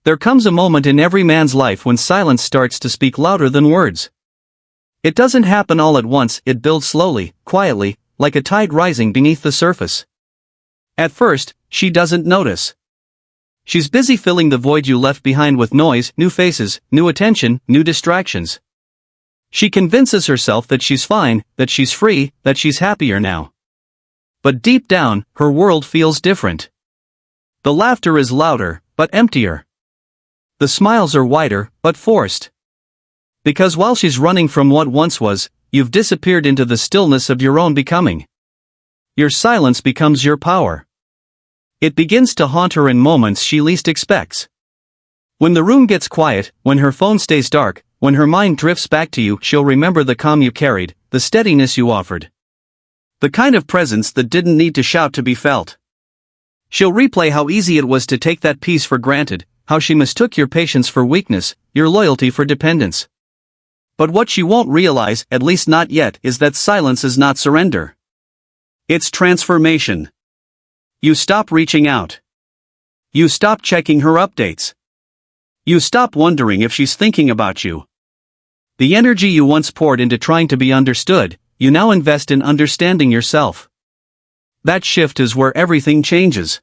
There comes a moment in every man's life when silence starts to speak louder than words. It doesn't happen all at once, it builds slowly, quietly, like a tide rising beneath the surface. At first, she doesn't notice. She's busy filling the void you left behind with noise, new faces, new attention, new distractions. She convinces herself that she's fine, that she's free, that she's happier now. But deep down, her world feels different. The laughter is louder, but emptier. The smiles are wider, but forced. Because while she's running from what once was, you've disappeared into the stillness of your own becoming. Your silence becomes your power. It begins to haunt her in moments she least expects. When the room gets quiet, when her phone stays dark, when her mind drifts back to you, she'll remember the calm you carried, the steadiness you offered. The kind of presence that didn't need to shout to be felt. She'll replay how easy it was to take that peace for granted, how she mistook your patience for weakness, your loyalty for dependence. But what she won't realize, at least not yet, is that silence is not surrender. It's transformation. You stop reaching out. You stop checking her updates. You stop wondering if she's thinking about you. The energy you once poured into trying to be understood, you now invest in understanding yourself. That shift is where everything changes.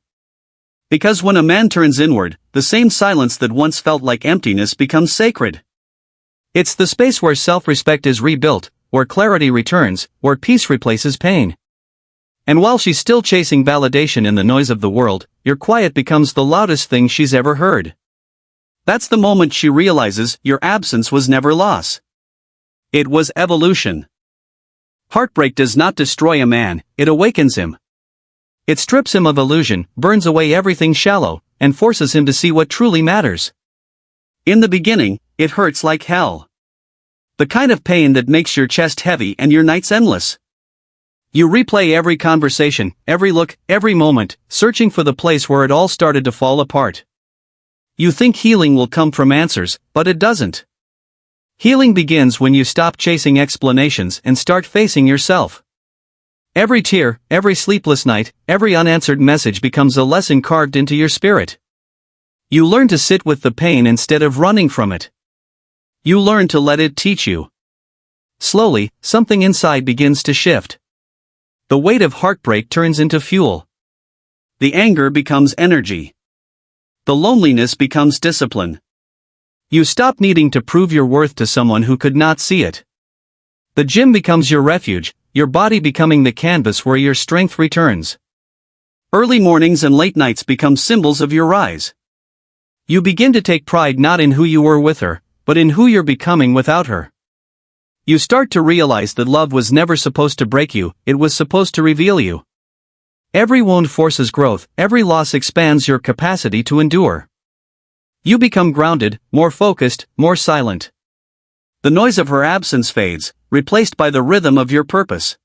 Because when a man turns inward, the same silence that once felt like emptiness becomes sacred. It's the space where self-respect is rebuilt, where clarity returns, where peace replaces pain. And while she's still chasing validation in the noise of the world, your quiet becomes the loudest thing she's ever heard. That's the moment she realizes your absence was never loss. It was evolution. Heartbreak does not destroy a man, it awakens him. It strips him of illusion, burns away everything shallow, and forces him to see what truly matters. In the beginning, it hurts like hell. The kind of pain that makes your chest heavy and your nights endless. You replay every conversation, every look, every moment, searching for the place where it all started to fall apart. You think healing will come from answers, but it doesn't. Healing begins when you stop chasing explanations and start facing yourself. Every tear, every sleepless night, every unanswered message becomes a lesson carved into your spirit. You learn to sit with the pain instead of running from it. You learn to let it teach you. Slowly, something inside begins to shift. The weight of heartbreak turns into fuel. The anger becomes energy. The loneliness becomes discipline. You stop needing to prove your worth to someone who could not see it. The gym becomes your refuge, your body becoming the canvas where your strength returns. Early mornings and late nights become symbols of your rise. You begin to take pride not in who you were with her, but in who you're becoming without her. You start to realize that love was never supposed to break you, it was supposed to reveal you. Every wound forces growth, every loss expands your capacity to endure. You become grounded, more focused, more silent. The noise of her absence fades, replaced by the rhythm of your purpose.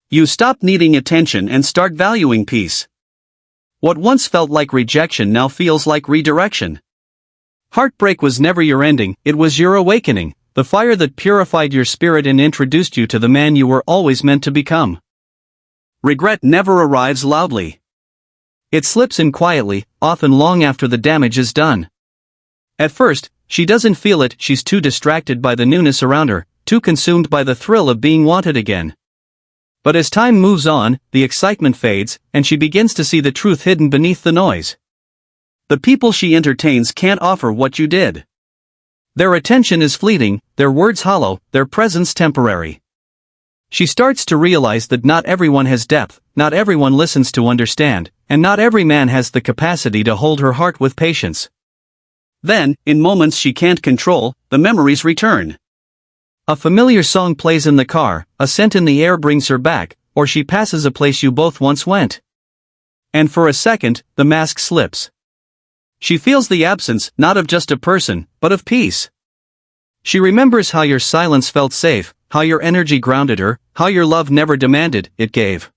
You stop needing attention and start valuing peace. What once felt like rejection now feels like redirection. Heartbreak was never your ending, it was your awakening. The fire that purified your spirit and introduced you to the man you were always meant to become. Regret never arrives loudly. It slips in quietly, often long after the damage is done. At first, she doesn't feel it, she's too distracted by the newness around her, too consumed by the thrill of being wanted again. But as time moves on, the excitement fades, and she begins to see the truth hidden beneath the noise. The people she entertains can't offer what you did. Their attention is fleeting, their words hollow, their presence temporary. She starts to realize that not everyone has depth, not everyone listens to understand, and not every man has the capacity to hold her heart with patience. Then, in moments she can't control, the memories return. A familiar song plays in the car, a scent in the air brings her back, or she passes a place you both once went. And for a second, the mask slips. She feels the absence, not of just a person, but of peace. She remembers how your silence felt safe, how your energy grounded her, how your love never demanded, it gave.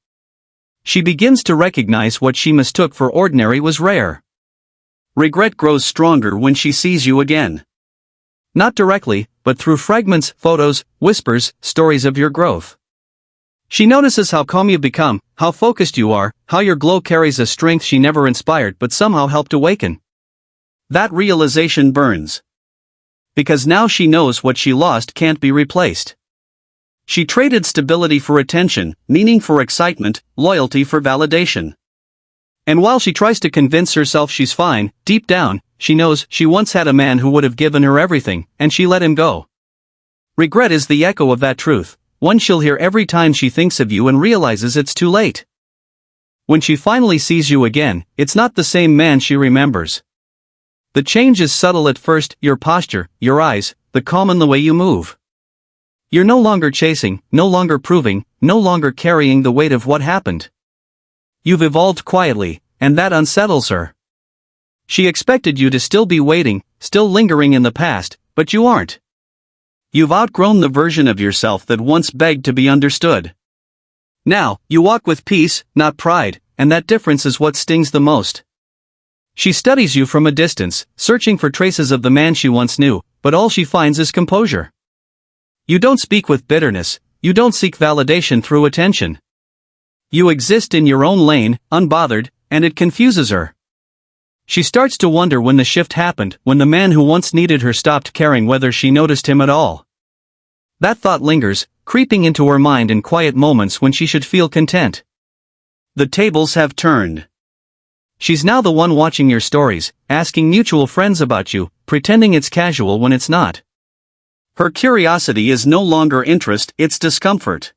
She begins to recognize what she mistook for ordinary was rare. Regret grows stronger when she sees you again. Not directly, but through fragments, photos, whispers, stories of your growth. She notices how calm you've become, how focused you are, how your glow carries a strength she never inspired but somehow helped awaken. That realization burns. Because now she knows what she lost can't be replaced. She traded stability for attention, meaning for excitement, loyalty for validation. And while she tries to convince herself she's fine, deep down, she knows she once had a man who would have given her everything, and she let him go. Regret is the echo of that truth, one she'll hear every time she thinks of you and realizes it's too late. When she finally sees you again, it's not the same man she remembers. The change is subtle at first, your posture, your eyes, the calm in the way you move. You're no longer chasing, no longer proving, no longer carrying the weight of what happened. You've evolved quietly, and that unsettles her. She expected you to still be waiting, still lingering in the past, but you aren't. You've outgrown the version of yourself that once begged to be understood. Now, you walk with peace, not pride, and that difference is what stings the most. She studies you from a distance, searching for traces of the man she once knew, but all she finds is composure. You don't speak with bitterness, you don't seek validation through attention. You exist in your own lane, unbothered, and it confuses her. She starts to wonder when the shift happened, when the man who once needed her stopped caring whether she noticed him at all. That thought lingers, creeping into her mind in quiet moments when she should feel content. The tables have turned. She's now the one watching your stories, asking mutual friends about you, pretending it's casual when it's not. Her curiosity is no longer interest, it's discomfort.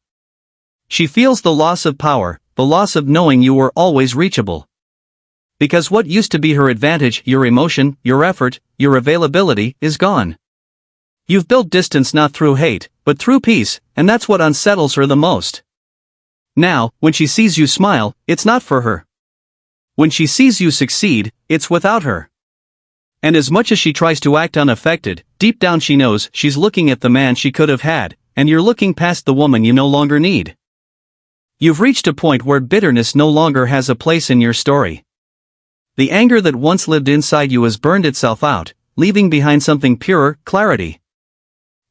She feels the loss of power, the loss of knowing you were always reachable. Because what used to be her advantage, your emotion, your effort, your availability, is gone. You've built distance not through hate, but through peace, and that's what unsettles her the most. Now, when she sees you smile, it's not for her. When she sees you succeed, it's without her. And as much as she tries to act unaffected, deep down she knows she's looking at the man she could have had, and you're looking past the woman you no longer need. You've reached a point where bitterness no longer has a place in your story. The anger that once lived inside you has burned itself out, leaving behind something purer, clarity.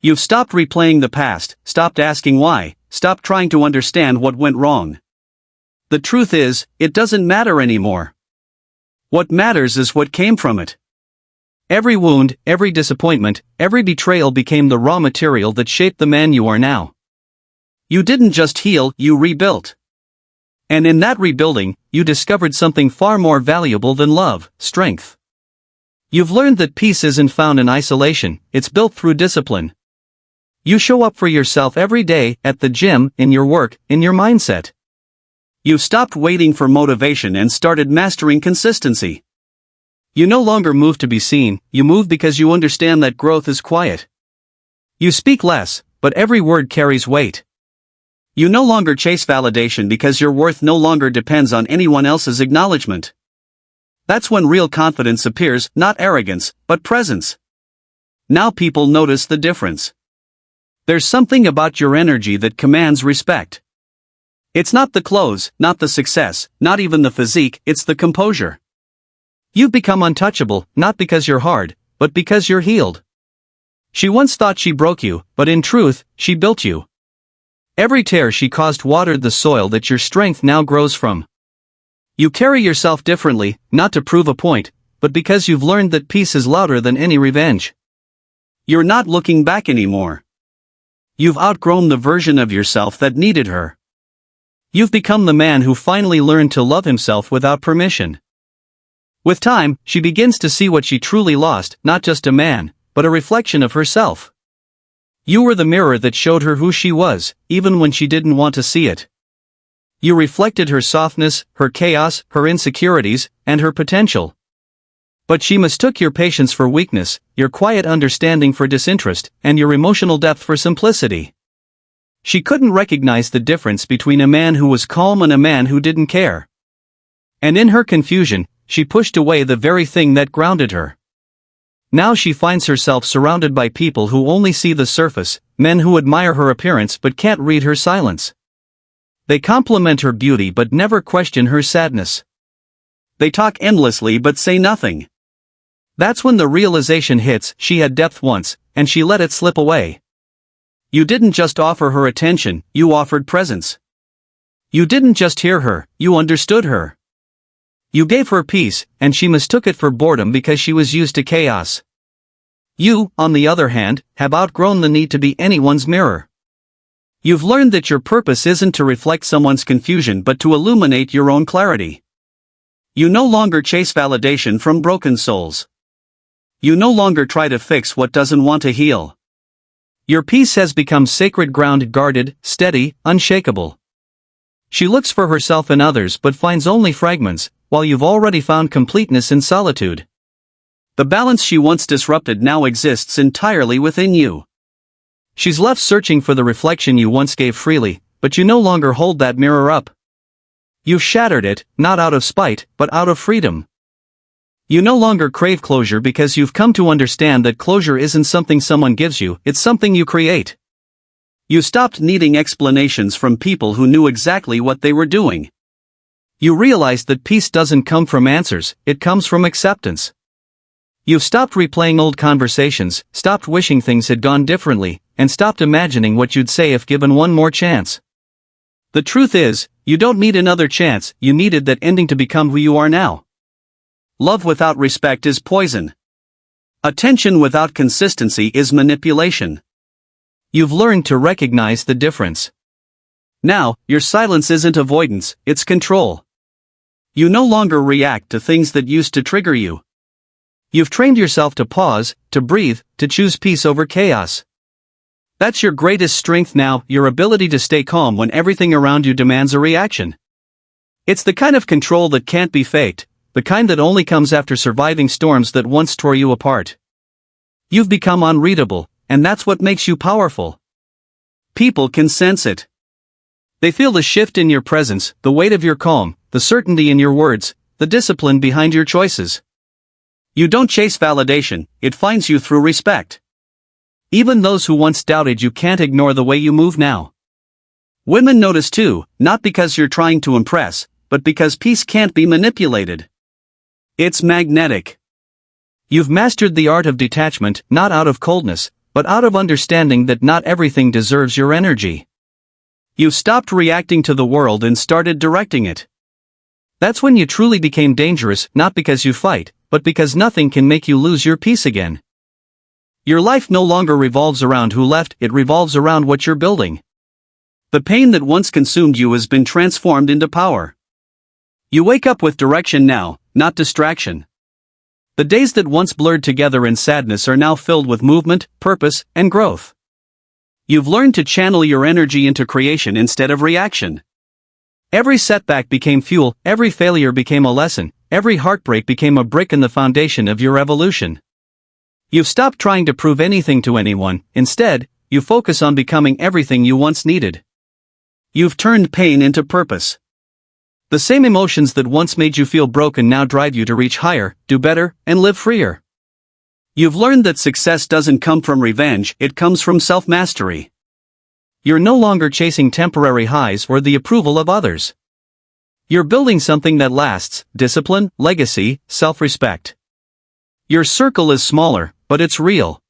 You've stopped replaying the past, stopped asking why, stopped trying to understand what went wrong. The truth is, it doesn't matter anymore. What matters is what came from it. Every wound, every disappointment, every betrayal became the raw material that shaped the man you are now. You didn't just heal, you rebuilt. And in that rebuilding, you discovered something far more valuable than love, strength. You've learned that peace isn't found in isolation, it's built through discipline. You show up for yourself every day, at the gym, in your work, in your mindset. You've stopped waiting for motivation and started mastering consistency. You no longer move to be seen, you move because you understand that growth is quiet. You speak less, but every word carries weight. You no longer chase validation because your worth no longer depends on anyone else's acknowledgement. That's when real confidence appears, not arrogance, but presence. Now people notice the difference. There's something about your energy that commands respect. It's not the clothes, not the success, not even the physique, it's the composure. You've become untouchable, not because you're hard, but because you're healed. She once thought she broke you, but in truth, she built you. Every tear she caused watered the soil that your strength now grows from. You carry yourself differently, not to prove a point, but because you've learned that peace is louder than any revenge. You're not looking back anymore. You've outgrown the version of yourself that needed her. You've become the man who finally learned to love himself without permission. With time, she begins to see what she truly lost, not just a man, but a reflection of herself. You were the mirror that showed her who she was, even when she didn't want to see it. You reflected her softness, her chaos, her insecurities, and her potential. But she mistook your patience for weakness, your quiet understanding for disinterest, and your emotional depth for simplicity. She couldn't recognize the difference between a man who was calm and a man who didn't care. And in her confusion, she pushed away the very thing that grounded her. Now she finds herself surrounded by people who only see the surface, men who admire her appearance but can't read her silence. They compliment her beauty but never question her sadness. They talk endlessly but say nothing. That's when the realization hits, she had depth once, and she let it slip away. You didn't just offer her attention, you offered presence. You didn't just hear her, you understood her. You gave her peace, and she mistook it for boredom because she was used to chaos. You, on the other hand, have outgrown the need to be anyone's mirror. You've learned that your purpose isn't to reflect someone's confusion but to illuminate your own clarity. You no longer chase validation from broken souls. You no longer try to fix what doesn't want to heal. Your peace has become sacred ground, guarded, steady, unshakable. She looks for herself in others but finds only fragments, while you've already found completeness in solitude. The balance she once disrupted now exists entirely within you. She's left searching for the reflection you once gave freely, but you no longer hold that mirror up. You've shattered it, not out of spite, but out of freedom. You no longer crave closure because you've come to understand that closure isn't something someone gives you, it's something you create. You stopped needing explanations from people who knew exactly what they were doing. You realized that peace doesn't come from answers, it comes from acceptance. You've stopped replaying old conversations, stopped wishing things had gone differently, and stopped imagining what you'd say if given one more chance. The truth is, you don't need another chance, you needed that ending to become who you are now. Love without respect is poison. Attention without consistency is manipulation. You've learned to recognize the difference. Now, your silence isn't avoidance, it's control. You no longer react to things that used to trigger you. You've trained yourself to pause, to breathe, to choose peace over chaos. That's your greatest strength now, your ability to stay calm when everything around you demands a reaction. It's the kind of control that can't be faked, the kind that only comes after surviving storms that once tore you apart. You've become unreadable, and that's what makes you powerful. People can sense it. They feel the shift in your presence, the weight of your calm, the certainty in your words, the discipline behind your choices. You don't chase validation, it finds you through respect. Even those who once doubted you can't ignore the way you move now. Women notice too, not because you're trying to impress, but because peace can't be manipulated. It's magnetic. You've mastered the art of detachment, not out of coldness, but out of understanding that not everything deserves your energy. You've stopped reacting to the world and started directing it. That's when you truly became dangerous, not because you fight, but because nothing can make you lose your peace again. Your life no longer revolves around who left, it revolves around what you're building. The pain that once consumed you has been transformed into power. You wake up with direction now, not distraction. The days that once blurred together in sadness are now filled with movement, purpose, and growth. You've learned to channel your energy into creation instead of reaction. Every setback became fuel, every failure became a lesson, every heartbreak became a brick in the foundation of your evolution. You've stopped trying to prove anything to anyone, instead, you focus on becoming everything you once needed. You've turned pain into purpose. The same emotions that once made you feel broken now drive you to reach higher, do better, and live freer. You've learned that success doesn't come from revenge, it comes from self-mastery. You're no longer chasing temporary highs or the approval of others. You're building something that lasts, discipline, legacy, self-respect. Your circle is smaller, but it's real.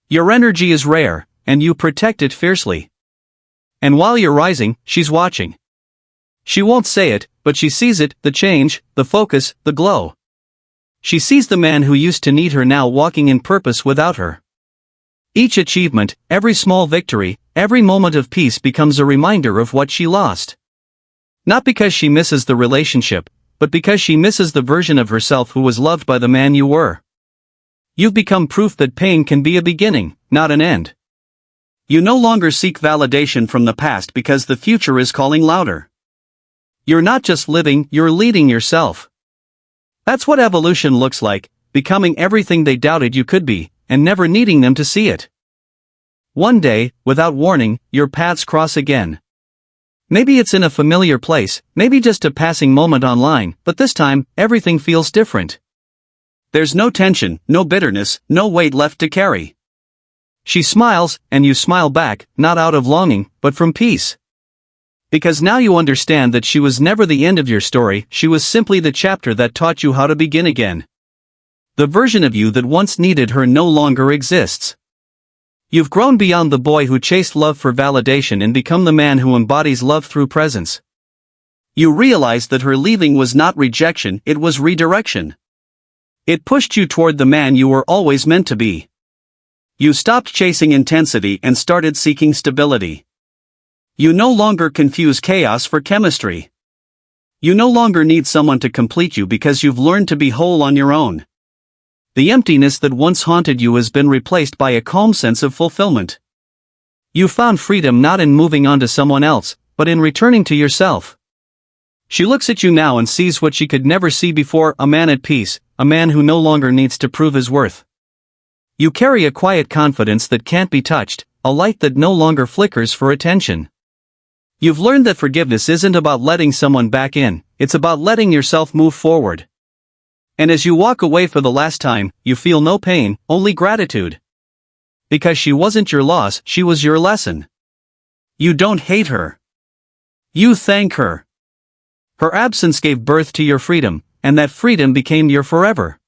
Your energy is rare, and you protect it fiercely. And while you're rising, she's watching. She won't say it, but she sees it, the change, the focus, the glow. She sees the man who used to need her now walking in purpose without her. Each achievement, every small victory, every moment of peace becomes a reminder of what she lost. Not because she misses the relationship, but because she misses the version of herself who was loved by the man you were. You've become proof that pain can be a beginning, not an end. You no longer seek validation from the past because the future is calling louder. You're not just living, you're leading yourself. That's what evolution looks like, becoming everything they doubted you could be, and never needing them to see it. One day, without warning, your paths cross again. Maybe it's in a familiar place, maybe just a passing moment online, but this time, everything feels different. There's no tension, no bitterness, no weight left to carry. She smiles, and you smile back, not out of longing, but from peace. Because now you understand that she was never the end of your story, she was simply the chapter that taught you how to begin again. The version of you that once needed her no longer exists. You've grown beyond the boy who chased love for validation and become the man who embodies love through presence. You realized that her leaving was not rejection, it was redirection. It pushed you toward the man you were always meant to be. You stopped chasing intensity and started seeking stability. You no longer confuse chaos for chemistry. You no longer need someone to complete you because you've learned to be whole on your own. The emptiness that once haunted you has been replaced by a calm sense of fulfillment. You found freedom not in moving on to someone else, but in returning to yourself. She looks at you now and sees what she could never see before, a man at peace, a man who no longer needs to prove his worth. You carry a quiet confidence that can't be touched, a light that no longer flickers for attention. You've learned that forgiveness isn't about letting someone back in, it's about letting yourself move forward. And as you walk away for the last time, you feel no pain, only gratitude. Because she wasn't your loss, she was your lesson. You don't hate her. You thank her. Her absence gave birth to your freedom, and that freedom became your forever.